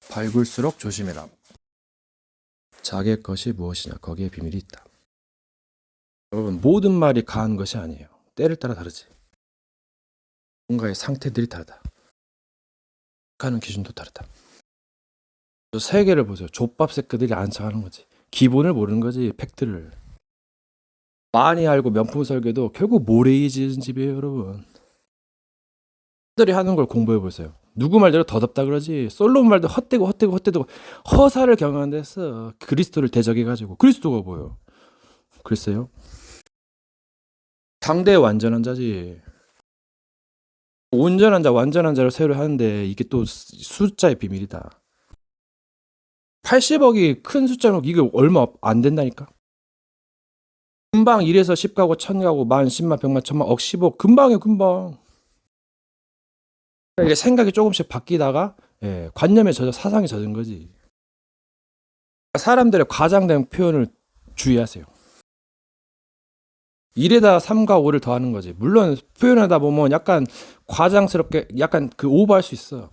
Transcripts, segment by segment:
밝을수록 조심해라. 자기의 것이 무엇이냐 거기에 비밀이 있다. 여러분 모든 말이 가한 것이 아니에요. 때를 따라 다르지. 뭔가의 상태들이 다르다. 가는 기준도 다르다. 세계를 보세요. 족밥 새끼들이 안착하는 거지. 기본을 모르는 거지. 팩트를. 많이 알고 명품 설계도 결국 모래이 지은 집이에요, 여러분. 들이 하는 걸 공부해 보세요. 누구 말대로 더덥다 그러지. 솔로몬 말도 헛되고 허사를 경영한 데서 그리스도를 대적해 가지고 그리스도가 뭐예요? 글쎄요. 상대의 완전한 자지. 온전한 자, 완전한 자를 세우려 하는데 이게 또 숫자의 비밀이다. 80억이 큰 숫자로 이게 얼마 안 된다니까. 금방 1에서 10 가고 1000 가고 만, 10만, 100만, 1000만, 억, 10억 금방이에요, 금방. 이게 생각이 조금씩 바뀌다가 관념에 젖어 사상에 젖은 거지. 사람들의 과장된 표현을 주의하세요. 1에다 3과 5를 더하는 거지. 물론 표현하다 보면 약간 과장스럽게 약간 그 오버할 수 있어.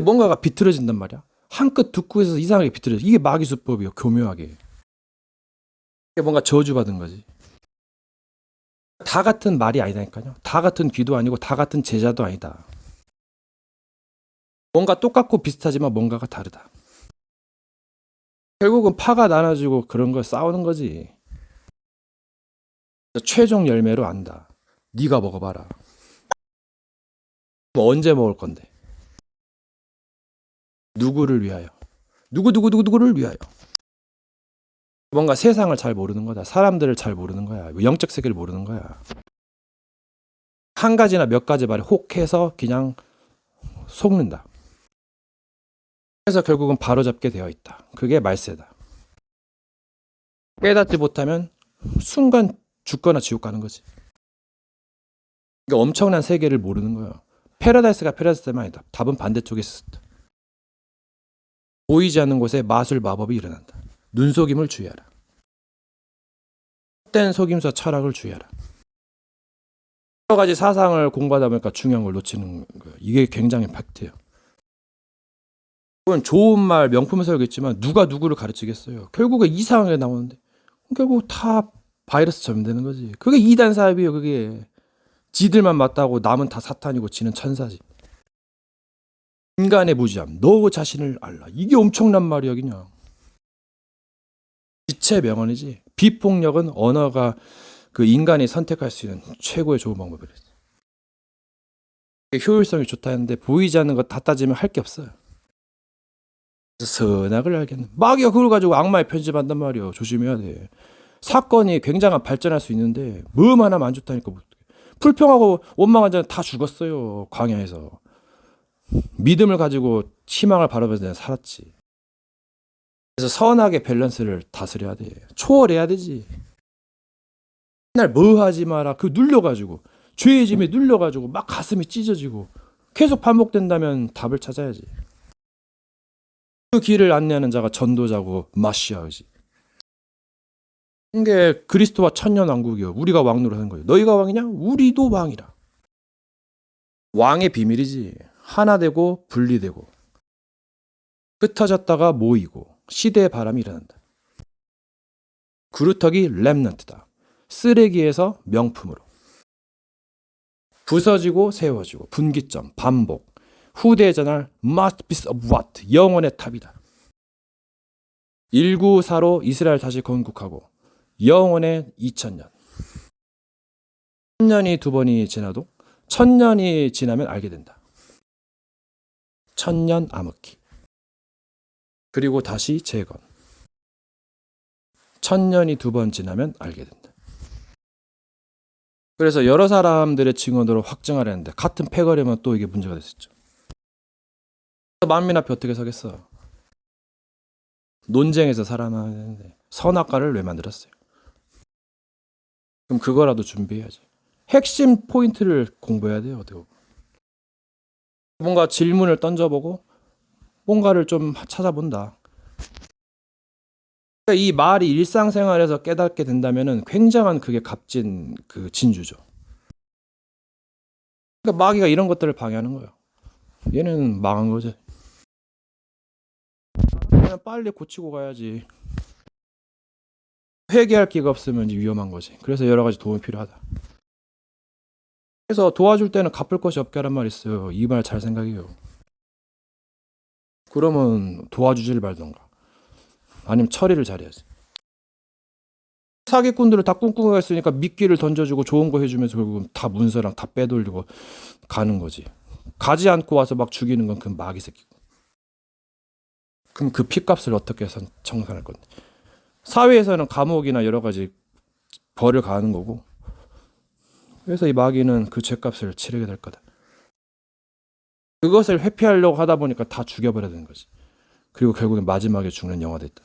뭔가가 비틀어진단 말이야. 한 끗 두 끗에서 이상하게 비틀어져. 이게 마귀수법이요. 교묘하게. 이게 뭔가 저주받은 거지. 다 같은 말이 아니다니까요. 다 같은 귀도 아니고 다 같은 제자도 아니다. 뭔가 똑같고 비슷하지만 뭔가가 다르다. 결국은 파가 나눠지고 그런 걸 싸우는 거지. 최종 열매로 안다. 네가 먹어봐라. 언제 먹을 건데? 누구를 위하여? 누구를 위하여? 뭔가 세상을 잘 모르는 거다. 사람들을 잘 모르는 거야. 영적 세계를 모르는 거야. 한 가지나 몇 가지 말에 혹해서 그냥 속는다. 그래서 결국은 바로잡게 되어 있다. 그게 말세다. 깨닫지 못하면 순간 죽거나 지옥 가는 거지. 그러니까 엄청난 세계를 모르는 거예요. 패러다이스가 패러다이스만 아니다. 답은 반대쪽에 있었다. 보이지 않는 곳에 마술 마법이 일어난다. 눈속임을 주의하라. 헛된 속임수와 철학을 주의하라. 여러 가지 사상을 공부하다 보니까 중요한 걸 놓치는 거예요. 이게 굉장히 팩트예요. 그건 좋은 말, 명품을 설계했지만 누가 누구를 가르치겠어요. 결국에 이상하게 나오는데 결국 다 바이러스 전염되는 거지. 그게 이단 사업이에요. 그게 지들만 맞다고 남은 다 사탄이고 지는 천사지. 인간의 무지함, 너 자신을 알라. 이게 엄청난 말이야 그냥. 지체 명언이지. 비폭력은 언어가 그 인간이 선택할 수 있는 최고의 좋은 방법이래. 효율성이 좋다 했는데 보이지 않는 거 다 따지면 할 게 없어요. 선악을 알겠네. 마귀가 그걸 가지고 악마에 편집한단 말이에요. 조심해야 돼. 사건이 굉장한 발전할 수 있는데 뭐만 하나만 안 좋다니까. 불평하고 원망한 자는 다 죽었어요. 광야에서. 믿음을 가지고 희망을 바라보면서 내가 살았지. 그래서 선악의 밸런스를 다스려야 돼. 초월해야 되지. 맨날 뭐 하지 마라. 그 눌려가지고 죄의 짐에 눌려가지고 막 가슴이 찢어지고 계속 반복된다면 답을 찾아야지. 그 길을 안내하는 자가 전도자고 마시아이지. 이게 그리스도와 천년왕국이요. 우리가 왕노릇하는 거예요. 너희가 왕이냐? 우리도 왕이라. 왕의 비밀이지. 하나 되고 분리되고 흩어졌다가 모이고 시대의 바람이 일어난다. 그루터기 렘넌트다. 쓰레기에서 명품으로. 부서지고 세워지고 분기점 반복. 후대에 전할 masterpiece of what? 영원의 탑이다. 194로 이스라엘 다시 건국하고 영원의 2000년. 1000년이 두 번이 지나도 1000년이 지나면 알게 된다. 1000년 암흑기. 그리고 다시 재건. 1000년이 두 번 지나면 알게 된다. 그래서 여러 사람들의 증언으로 확증하려 했는데 같은 패거리면 또 이게 문제가 됐었죠. 만민 앞에 어떻게 서겠어? 논쟁에서 살아나는데 선악과를 왜 만들었어요? 그럼 그거라도 준비해야지. 핵심 포인트를 공부해야 돼요. 어떻게 보면. 뭔가 질문을 던져보고 뭔가를 좀 찾아본다. 그러니까 이 말이 일상생활에서 깨닫게 된다면은 굉장한 그게 값진 그 진주죠. 그러니까 마귀가 이런 것들을 방해하는 거예요. 얘는 망한 거죠. 그러면 빨리 고치고 가야지. 회개할 기가 없으면 위험한 거지. 그래서 여러 가지 도움이 필요하다. 그래서 도와줄 때는 갚을 것이 없게 하란 말이 있어요. 이 말 잘 생각해요. 그러면 도와주질 말던가. 아니면 처리를 잘해야지. 사기꾼들은 다 꿍꿍이가 있으니까 미끼를 던져주고 좋은 거 해주면서 결국은 다 문서랑 다 빼돌리고 가는 거지. 가지 않고 와서 막 죽이는 건 그 마귀 새끼고. 그럼 그 피값을 어떻게 해서 청산할 건데. 사회에서는 감옥이나 여러 가지 벌을 가하는 거고. 그래서 이 마귀는 그 죄값을 치르게 될 거다. 그것을 회피하려고 하다 보니까 다 죽여버려야 되는 거지. 그리고 결국엔 마지막에 죽는 영화도 있다.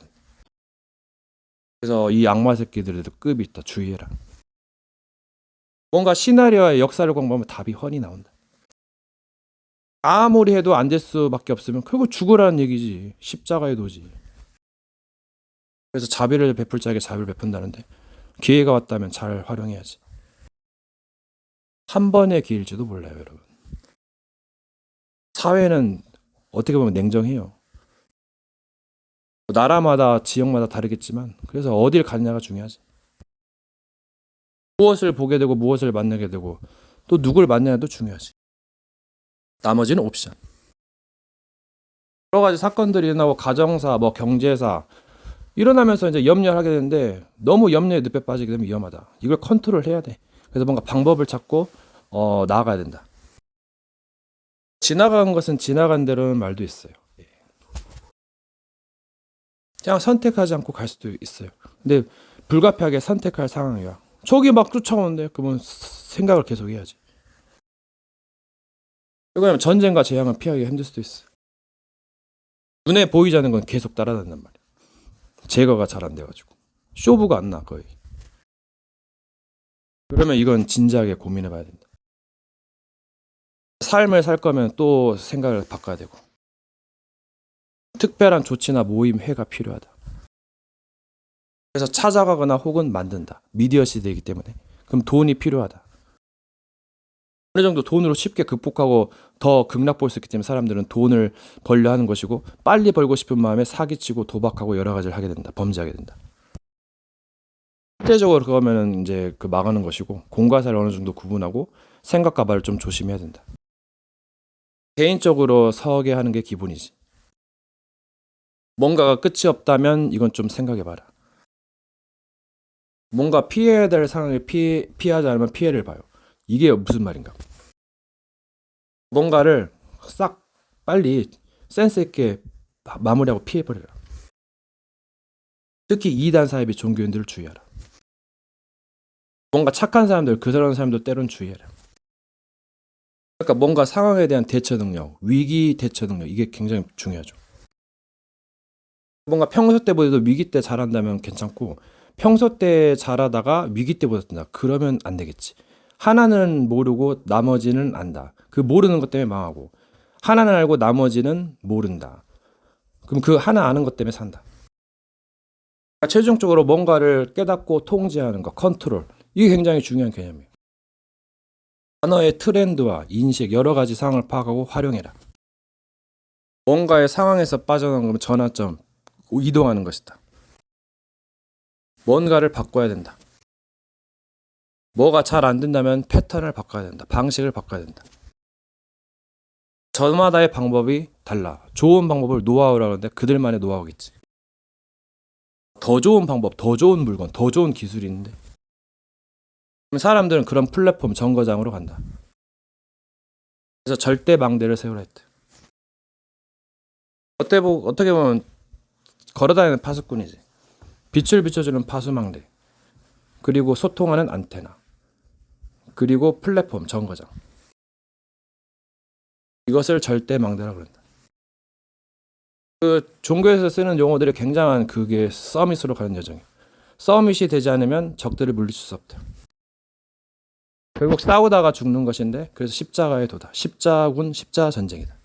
그래서 이 악마 새끼들에도 급이 있다. 주의해라. 뭔가 시나리오의 역사를 공부하면 답이 훤히 나온다. 아무리 해도 안 될 수밖에 없으면 결국 죽으라는 얘기지. 십자가의 도지. 그래서 자비를 베풀 자에게 자비를 베푼다는데 기회가 왔다면 잘 활용해야지. 한 번의 기회일지도 몰라요, 여러분. 사회는 어떻게 보면 냉정해요. 나라마다 지역마다 다르겠지만 그래서 어딜 가느냐가 중요하지. 무엇을 보게 되고 무엇을 만나게 되고 또 누굴 만나냐도 중요하지. 나머지는 옵션. 여러 가지 사건들이 일어나고 가정사, 뭐 경제사 일어나면서 이제 염려를 하게 되는데 너무 염려에 늪에 빠지게 되면 위험하다. 이걸 컨트롤해야 돼. 그래서 뭔가 방법을 찾고 나아가야 된다. 지나간 것은 지나간 대로는 말도 있어요. 그냥 선택하지 않고 갈 수도 있어요. 근데 불가피하게 선택할 상황이야. 저기 막 쫓아오는데 그러면 생각을 계속 해야지. 왜냐면 전쟁과 재앙은 피하기 힘들 수도 있어. 눈에 보이지 않는 건 계속 따라다닌단 말이야. 제거가 잘 안 돼가지고 쇼부가 안 나 거의. 그러면 이건 진지하게 고민해 봐야 된다. 삶을 살 거면 또 생각을 바꿔야 되고 특별한 조치나 모임 회가 필요하다. 그래서 찾아가거나 혹은 만든다. 미디어 시대이기 때문에. 그럼 돈이 필요하다. 어느 정도 돈으로 쉽게 극복하고 더 극락 볼 수 있기 때문에 사람들은 돈을 벌려 하는 것이고 빨리 벌고 싶은 마음에 사기치고 도박하고 여러 가지를 하게 된다. 범죄하게 된다. 실제적으로 그거면은 이제 그 막아는 것이고 공과사를 어느 정도 구분하고 생각과 말을 좀 조심해야 된다. 개인적으로 서게 하는 게 기본이지. 뭔가가 끝이 없다면 이건 좀 생각해봐라. 뭔가 피해야 될 상황을 피하지 않으면 피해를 봐요. 이게 무슨 말인가? 뭔가를 싹 빨리 센스 있게 마무리하고 피해버려라. 특히 이단 사이비 종교인들을 주의하라. 뭔가 착한 사람들, 그런 사람들 때론 주의해라. 그러니까 뭔가 상황에 대한 대처 능력, 위기 대처 능력 이게 굉장히 중요하죠. 뭔가 평소 때보다도 위기 때 잘한다면 괜찮고 평소 때 잘하다가 위기 때 못한다. 그러면 안 되겠지. 하나는 모르고 나머지는 안다. 그 모르는 것 때문에 망하고 하나는 알고 나머지는 모른다. 그럼 그 하나 아는 것 때문에 산다. 그러니까 최종적으로 뭔가를 깨닫고 통제하는 것, 컨트롤. 이게 굉장히 중요한 개념이에요. 단어의 트렌드와 인식, 여러 가지 상황을 파악하고 활용해라. 뭔가의 상황에서 빠져나가면 전환점, 이동하는 것이다. 뭔가를 바꿔야 된다. 뭐가 잘 안 된다면 패턴을 바꿔야 된다. 방식을 바꿔야 된다. 저마다의 방법이 달라. 좋은 방법을 노하우라고 하는데 그들만의 노하우겠지. 더 좋은 방법, 더 좋은 물건, 더 좋은 기술이 있는데 사람들은 그런 플랫폼 정거장으로 간다. 그래서 절대 망대를 세우라 했대. 어떻게 보면 걸어다니는 파수꾼이지. 빛을 비춰주는 파수망대. 그리고 소통하는 안테나. 그리고 플랫폼 정거장. 이것을 절대 망대라고 그런다. 그 종교에서 쓰는 용어들이 굉장한 그게 서밋으로 가는 여정이에요. 서밋이 되지 않으면 적들을 물리칠 수 없다. 결국 싸우다가 죽는 것인데 그래서 십자가의 도다. 십자군 십자 전쟁이다.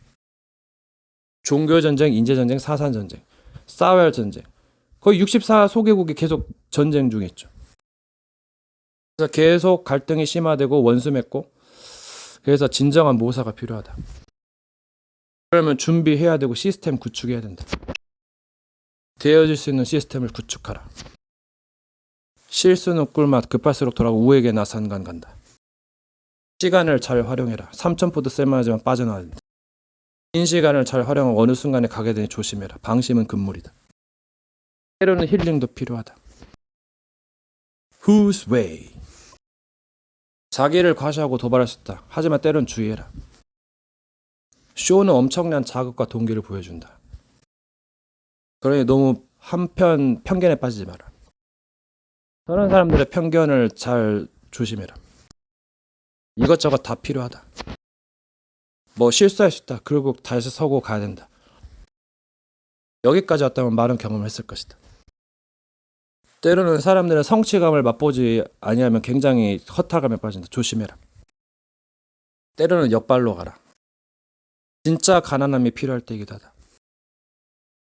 종교 전쟁, 인재 전쟁, 사산 전쟁, 싸워야 할 전쟁. 거의 64소개국이 계속 전쟁 중에 있죠. 그래서 계속 갈등이 심화되고 원수 맺고 그래서 진정한 모사가 필요하다. 그러면 준비해야 되고 시스템 구축해야 된다. 되어질 수 있는 시스템을 구축하라. 실수는 꿀맛, 급할수록 돌아오고 우에게 나산간 간다. 시간을 잘 활용해라. 3,000포도 쓸만하지만 빠져나와야 된다. 긴 시간을 잘 활용하고 어느 순간에 가게 되니 조심해라. 방심은 금물이다. 때로는 힐링도 필요하다. Whose way? 자기를 과시하고 도발할 수 있다. 하지만 때론 주의해라. 쇼는 엄청난 자극과 동기를 보여준다. 그러니 너무 한편 편견에 빠지지 마라. 저런 사람들의 편견을 잘 조심해라. 이것저것 다 필요하다. 뭐 실수할 수 있다. 그리고 다시 서고 가야 된다. 여기까지 왔다면 많은 경험을 했을 것이다. 때로는 사람들은 성취감을 맛보지 아니하면 굉장히 허탈감에 빠진다. 조심해라. 때로는 역발로 가라. 진짜 가난함이 필요할 때이기도 하다.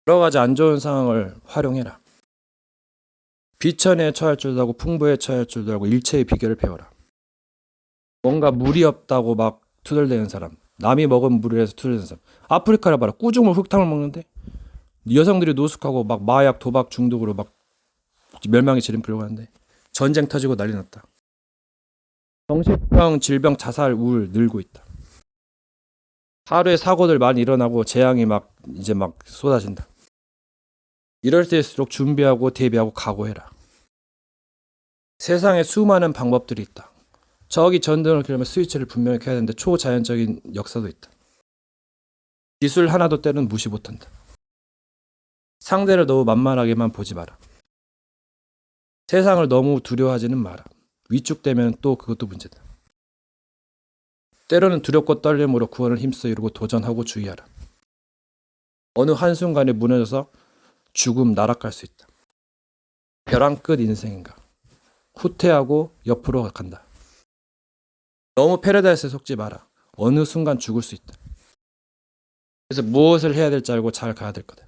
여러 가지 안 좋은 상황을 활용해라. 비천에 처할 줄도 알고 풍부에 처할 줄도 알고 일체의 비결을 배워라. 뭔가 물이 없다고 막 투덜대는 사람, 남이 먹은 물을 해서 투덜대는 사람. 아프리카를 봐라. 꾸중물 흙탕을 먹는데 여성들이 노숙하고 막 마약 도박 중독으로 막 멸망의 지름길로 가는데 전쟁 터지고 난리 났다. 정신병, 질병, 자살, 우울 늘고 있다. 하루에 사고들 많이 일어나고 재앙이 막 이제 막 쏟아진다. 이럴 때일수록 준비하고 대비하고 각오해라. 세상에 수많은 방법들이 있다. 저기 전등을 켜면 스위치를 분명히 켜야 되는데 초자연적인 역사도 있다. 기술 하나도 때로는 무시 못한다. 상대를 너무 만만하게만 보지 마라. 세상을 너무 두려워하지는 마라. 위축되면 또 그것도 문제다. 때로는 두렵고 떨림으로 구원을 힘써 이루고 도전하고 주의하라. 어느 한순간에 무너져서 죽음 날아갈 수 있다. 벼랑 끝 인생인가. 후퇴하고 옆으로 간다. 너무 패러다이스에 속지 마라. 어느 순간 죽을 수 있다. 그래서 무엇을 해야 될지 알고 잘 가야 될 거다.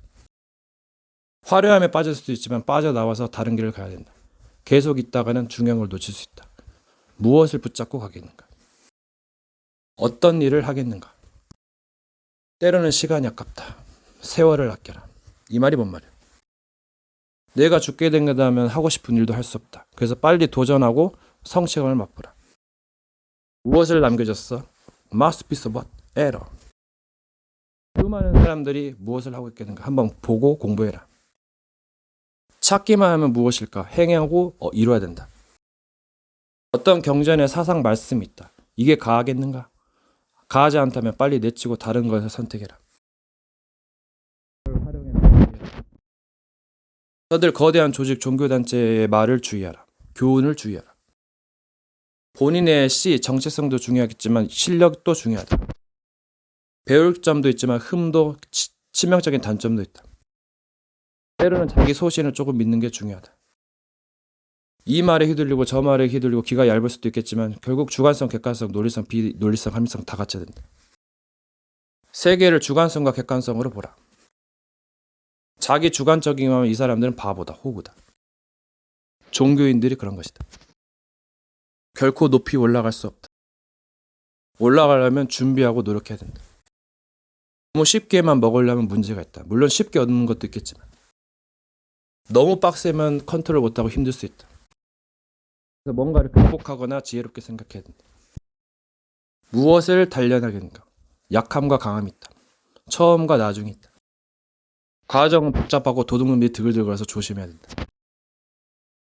화려함에 빠질 수도 있지만 빠져나와서 다른 길을 가야 된다. 계속 있다가는 중요한 걸 놓칠 수 있다. 무엇을 붙잡고 가겠는가? 어떤 일을 하겠는가? 때로는 시간이 아깝다. 세월을 아껴라. 이 말이 뭔 말이야? 내가 죽게 된 거다면 하고 싶은 일도 할 수 없다. 그래서 빨리 도전하고 성취감을 맛보라. 무엇을 남겨줬어? Masterpiece of what? Error. 수많은 사람들이 무엇을 하고 있겠는가? 한번 보고 공부해라. 찾기만 하면 무엇일까? 행하고 이뤄야 된다. 어떤 경전의 사상 말씀이 있다. 이게 가하겠는가? 가하지 않다면 빨리 내치고 다른 것을 선택해라. 너들 거대한 조직 종교단체의 말을 주의하라. 교훈을 주의하라. 본인의 정체성도 중요하겠지만 실력도 중요하다. 배울 점도 있지만 흠도 치명적인 단점도 있다. 때로는 자기 소신을 조금 믿는 게 중요하다. 이 말에 휘둘리고 저 말에 휘둘리고 귀가 얇을 수도 있겠지만 결국 주관성, 객관성, 논리성, 비논리성, 합리성 다 갖춰야 된다. 세계를 주관성과 객관성으로 보라. 자기 주관적이면 이 사람들은 바보다, 호구다. 종교인들이 그런 것이다. 결코 높이 올라갈 수 없다. 올라가려면 준비하고 노력해야 된다. 너무 쉽게만 먹으려면 문제가 있다. 물론 쉽게 얻는 것도 있겠지만 너무 빡세면 컨트롤 못하고 힘들 수 있다. 그래서 뭔가를 극복하거나 지혜롭게 생각해야 된다. 무엇을 단련하겠는가? 약함과 강함이 있다. 처음과 나중이 있다. 과정은 복잡하고 도둑놈이 드글드글해서 조심해야 된다.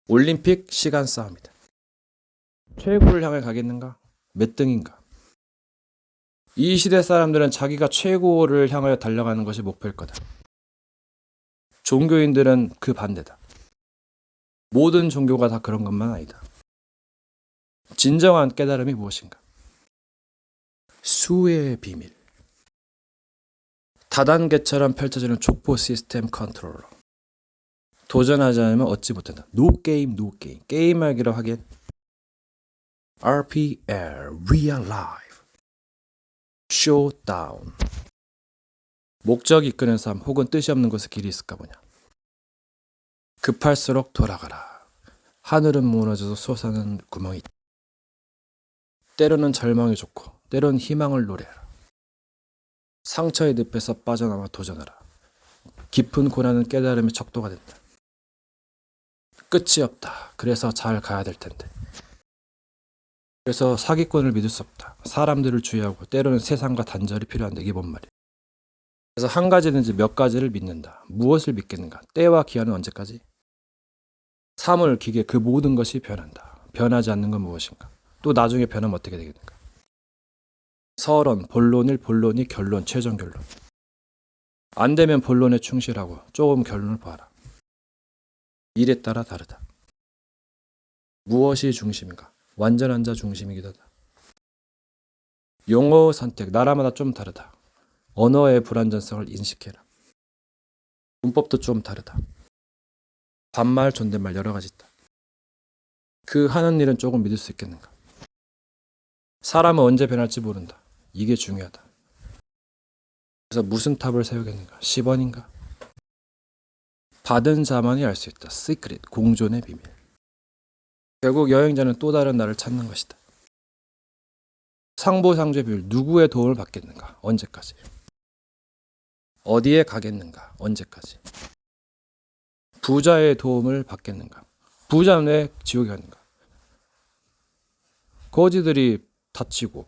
올림픽 시간 싸움이다. 최고를 향해 가겠는가? 몇 등인가? 이 시대 사람들은 자기가 최고를 향하여 달려가는 것이 목표일 거다. 종교인들은 그 반대다. 모든 종교가 다 그런 것만 아니다. 진정한 깨달음이 무엇인가? 수의 비밀. 다단계처럼 펼쳐지는 족보 시스템 컨트롤러. 도전하지 않으면 얻지 못한다. No game, no game. 게임하기로 하기엔 RPL, Real Life. Showdown. 목적이 이끄는 삶 혹은 뜻이 없는 곳에 길이 있을까 보냐. 급할수록 돌아가라. 하늘은 무너져서 솟아나는 구멍이 있다. 때로는 절망이 좋고 때로는 희망을 노래하라. 상처의 늪에서 빠져나와 도전하라. 깊은 고난은 깨달음의 척도가 된다. 끝이 없다. 그래서 잘 가야 될 텐데. 그래서 사기꾼을 믿을 수 없다. 사람들을 주의하고 때로는 세상과 단절이 필요한데 이게 뭔 말이야. 그래서 한 가지든지 몇 가지를 믿는다. 무엇을 믿겠는가? 때와 기한은 언제까지? 사물, 기계 그 모든 것이 변한다. 변하지 않는 건 무엇인가? 또 나중에 변하면 어떻게 되겠는가? 서론, 본론일 본론이 결론, 최종 결론. 안 되면 본론에 충실하고 조금 결론을 봐라. 일에 따라 다르다. 무엇이 중심인가? 완전한 자 중심이기도 하다. 용어 선택, 나라마다 좀 다르다. 언어의 불완전성을 인식해라. 문법도 좀 다르다. 반말, 존댓말 여러 가지 있다. 그 하는 일은 조금 믿을 수 있겠는가? 사람은 언제 변할지 모른다. 이게 중요하다. 그래서 무슨 탑을 세우겠는가? 10원인가? 받은 자만이 알 수 있다. 시크릿, 공존의 비밀. 결국 여행자는 또 다른 나를 찾는 것이다. 상보상조의 비밀, 누구의 도움을 받겠는가? 언제까지? 어디에 가겠는가? 언제까지? 부자의 도움을 받겠는가? 부자는 왜 지옥에 가는가? 거지들이 다치고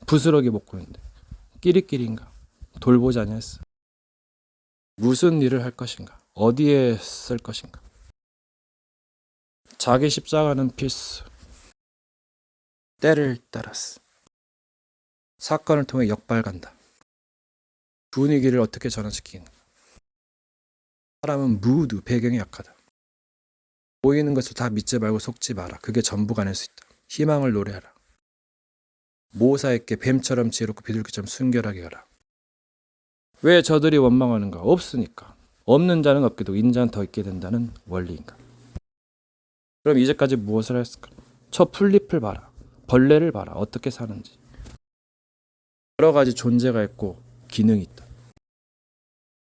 부스러기 먹고 있는데 끼리끼리인가? 돌보지 아니했어. 무슨 일을 할 것인가? 어디에 쓸 것인가? 자기 십자가는 필수. 때를 따랐어. 사건을 통해 역발간다. 분위기를 어떻게 전환시키는가? 사람은 무드, 배경이 약하다. 보이는 것을 다 믿지 말고 속지 마라. 그게 전부가 아닐 수 있다. 희망을 노래하라. 모사에게 뱀처럼 지혜롭고 비둘기처럼 순결하게 가라. 왜 저들이 원망하는가? 없으니까. 없는 자는 없게 되고 있는 자는 더 있게 된다는 원리인가? 그럼 이제까지 무엇을 했을까? 저 풀잎을 봐라. 벌레를 봐라. 어떻게 사는지. 여러 가지 존재가 있고 기능이 있다.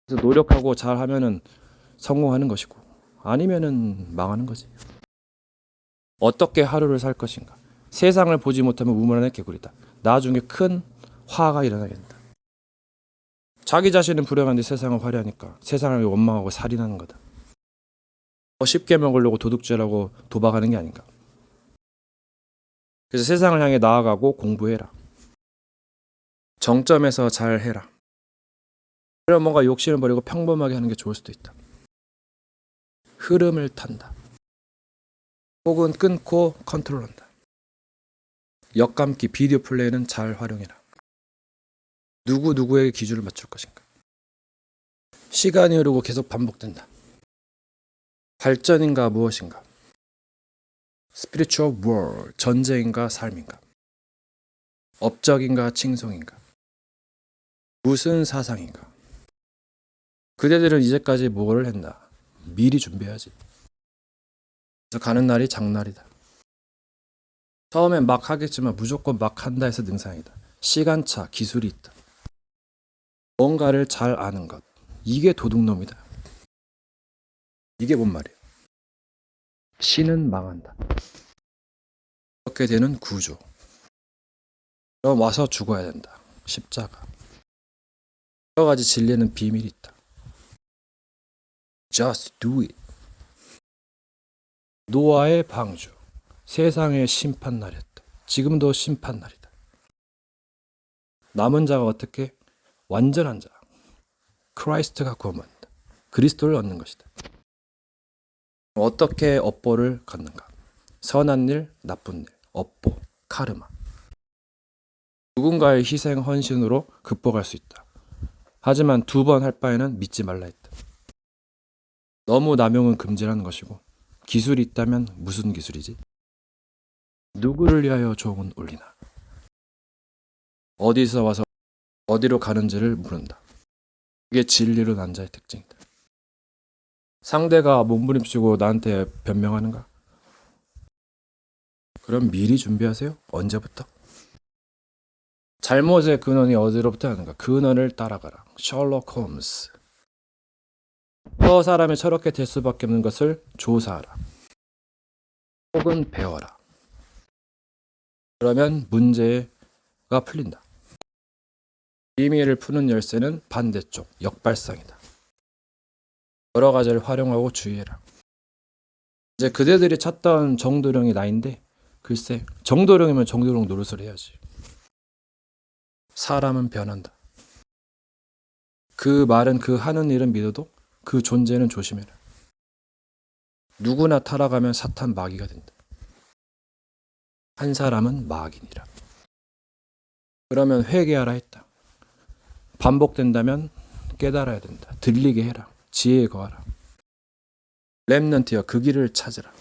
그래서 노력하고 잘하면은 성공하는 것이고 아니면은 망하는 거지. 어떻게 하루를 살 것인가? 세상을 보지 못하면 우물안의 개구리다. 나중에 큰 화가 일어나게 된다. 자기 자신은 불행한데 세상은 화려하니까 세상을 원망하고 살인하는 거다. 쉽게 먹으려고 도둑질하고 도박하는 게 아닌가. 그래서 세상을 향해 나아가고 공부해라. 정점에서 잘 해라. 그럼 뭔가 욕심을 버리고 평범하게 하는 게 좋을 수도 있다. 흐름을 탄다. 혹은 끊고 컨트롤한다. 역감기, 비디오 플레이는 잘 활용해라. 누구에게 기준을 맞출 것인가. 시간이 흐르고 계속 반복된다. 발전인가 무엇인가. 스피리추얼 월, 전쟁인가 삶인가. 업적인가 칭송인가. 무슨 사상인가. 그대들은 이제까지 뭐를 했나. 미리 준비해야지. 그래서 가는 날이 장날이다. 처음엔 막 하겠지만 무조건 막 한다 해서 능상이다. 시간차, 기술이 있다. 뭔가를 잘 아는 것. 이게 도둑놈이다. 이게 뭔 말이에요? 신은 망한다. 그렇게 되는 구조. 그럼 와서 죽어야 된다. 십자가. 여러 가지 진리는 비밀이 있다. Just do it. 노아의 방주. 세상의 심판날이었다. 지금도 심판날이다. 남은 자가 어떻게? 완전한 자. 크라이스트가 구원받는다. 그리스도를 얻는 것이다. 어떻게 업보를 갖는가? 선한 일, 나쁜 일, 업보, 카르마. 누군가의 희생, 헌신으로 극복할 수 있다. 하지만 2번 할 바에는 믿지 말라 했다. 너무 남용은 금지라는 것이고 기술이 있다면 무슨 기술이지? 누구를 위하여 종은 울리나? 어디서 와서 어디로 가는지를 물은다. 이게 진리로 난 자의 특징이다. 상대가 몸부림치고 나한테 변명하는가? 그럼 미리 준비하세요. 언제부터? 잘못의 근원이 어디로부터 하는가? 근원을 따라가라. 셜록 홈스. 저 사람이 저렇게 될 수밖에 없는 것을 조사하라. 혹은 배워라. 그러면 문제가 풀린다. 비밀을 푸는 열쇠는 반대쪽, 역발상이다. 여러 가지를 활용하고 주의해라. 이제 그대들이 찾던 정도령이 나인데 글쎄 정도령이면 정도령 노릇을 해야지. 사람은 변한다. 그 말은 그 하는 일은 믿어도 그 존재는 조심해라. 누구나 타락하면 사탄 마귀가 된다. 한 사람은 마귀니라. 그러면 회개하라 했다. 반복된다면 깨달아야 된다. 들리게 해라. 지혜에 거하라. 렘넌트여 그 길을 찾으라.